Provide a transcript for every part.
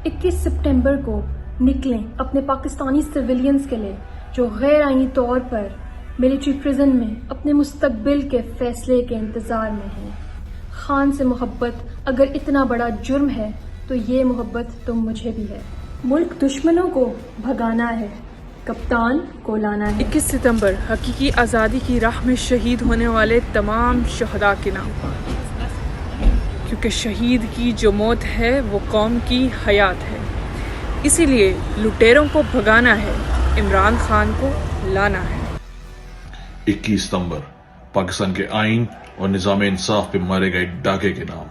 21 सितंबर को निकलें अपने पाकिस्तानी सिविलियंस के लिए जो गैर आईनी तौर पर मिलिट्री प्रिजन में अपने मुस्तकबिल के फैसले के इंतज़ार में हैं। खान से मोहब्बत अगर इतना बड़ा जुर्म है तो ये मोहब्बत तो मुझे भी है। मुल्क दुश्मनों को भगाना है, कप्तान को लाना है। 21 सितंबर हकीकी आज़ादी की राह में शहीद होने वाले तमाम शहदा के नाम, क्योंकि शहीद की जो मौत है वो कौम की हयात है। इसीलिए लुटेरों को भगाना है, इमरान खान को लाना है। 21 सितंबर पाकिस्तान के आइन और निज़ाम इंसाफ पे मारे गए डाके के नाम,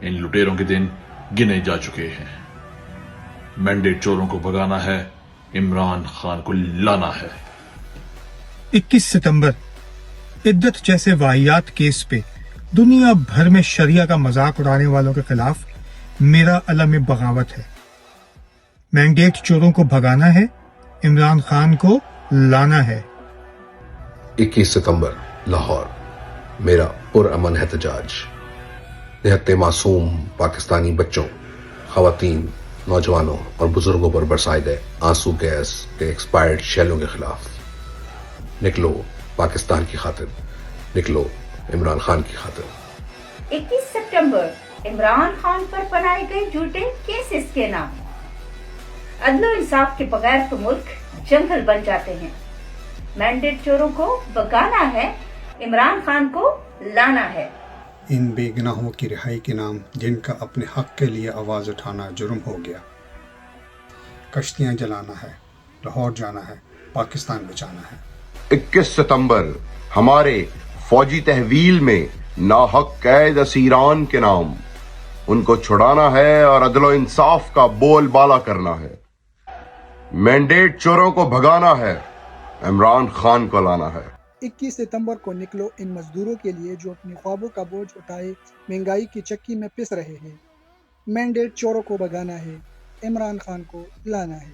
इन लुटेरों के दिन गिने जा चुके हैं। मैंडेट चोरों को भगाना है, इमरान खान को लाना है। 21 सितंबर इद्दत जैसे वाहियात केस पे दुनिया भर में शरिया का मजाक उड़ाने वालों के खिलाफ मेरा अलम बगावत है। मैंडेट चोरों को भगाना है, इमरान खान को लाना है। 21 सितंबर लाहौर, मेरा पुरअमन एहतजाज। निहत्ते मासूम पाकिस्तानी बच्चों, खवातीन, नौजवानों और बुजुर्गों पर बरसाए गए आंसू गैस के एक्सपायर्ड शैलों के खिलाफ। निकलो पाकिस्तान की खातिर, निकलो इमरान खान की खातिर। 21 सितंबर इमरान खान पर बनाए गए झूठे केसेस के नाम। अदलो इंसाफ के बगैर तो मुल्क जंगल बन जाते हैं। मैंडेट चोरों को भगाना है, इमरान खान को लाना है। इन बेगुनाहों की रिहाई के नाम, जिनका अपने हक के लिए आवाज उठाना जुर्म हो गया। कश्तियां जलाना है, लाहौर जाना है, पाकिस्तान बचाना है। 21 सितंबर हमारे फौजी तहवील में नाहक कैद असीरान के नाम, उनको छुड़ाना है और अदलो इंसाफ का बोलबाला करना है। मैंडेट चोरों को भगाना है, इमरान खान को लाना है। 21 सितंबर को निकलो इन मजदूरों के लिए जो अपने ख्वाबों का बोझ उठाए महंगाई की चक्की में पिस रहे हैं। मैंडेट चोरों को भगाना है, इमरान खान को लाना है।